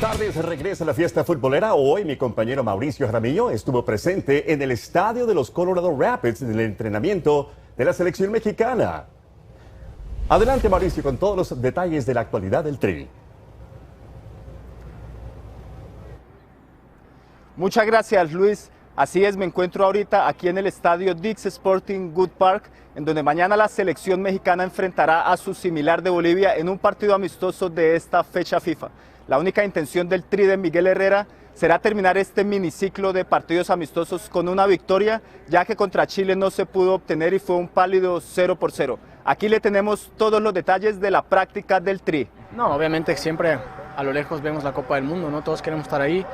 Buenas tardes, regresa la fiesta futbolera. Hoy mi compañero Mauricio Jaramillo estuvo presente en el estadio de los Colorado Rapids en el entrenamiento de la selección mexicana. Adelante Mauricio con todos los detalles de la actualidad del Tri. Muchas gracias, Luis. Así es, me encuentro ahorita aquí en el estadio Dick's Sporting Goods Park, en donde mañana la selección mexicana enfrentará a su similar de Bolivia en un partido amistoso de esta fecha FIFA. La única intención del Tri de Miguel Herrera será terminar este miniciclo de partidos amistosos con una victoria, ya que contra Chile no se pudo obtener y fue un pálido 0-0. Aquí le tenemos todos los detalles de la práctica del Tri. No, obviamente siempre a lo lejos vemos la Copa del Mundo, ¿no? Todos queremos estar ahí.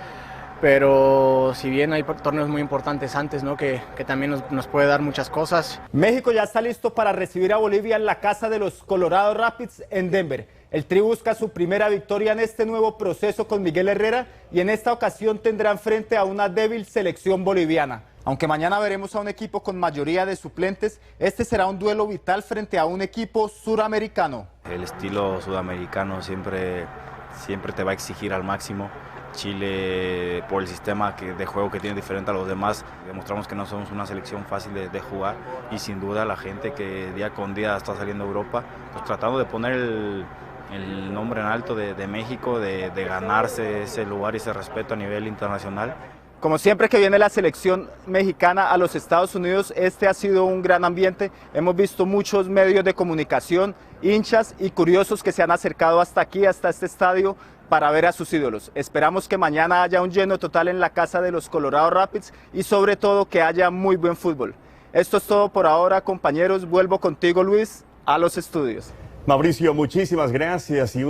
Pero si bien hay torneos muy importantes antes, ¿no? que también nos puede dar muchas cosas. México ya está listo para recibir a Bolivia en la casa de los Colorado Rapids en Denver. El Tri busca su primera victoria en este nuevo proceso con Miguel Herrera y en esta ocasión tendrán frente a una débil selección boliviana. Aunque mañana veremos a un equipo con mayoría de suplentes, este será un duelo vital frente a un equipo suramericano. El estilo sudamericano siempre te va a exigir al máximo. Chile, por el sistema de juego que tiene diferente a los demás, demostramos que no somos una selección fácil de jugar y sin duda la gente que día con día está saliendo a Europa, pues tratando de poner el nombre en alto de México, de ganarse ese lugar y ese respeto a nivel internacional. Como siempre que viene la selección mexicana a los Estados Unidos, este ha sido un gran ambiente. Hemos visto muchos medios de comunicación, hinchas y curiosos que se han acercado hasta aquí, hasta este estadio, para ver a sus ídolos. Esperamos que mañana haya un lleno total en la casa de los Colorado Rapids y sobre todo que haya muy buen fútbol. Esto es todo por ahora, compañeros. Vuelvo contigo, Luis, a los estudios. Mauricio, muchísimas gracias.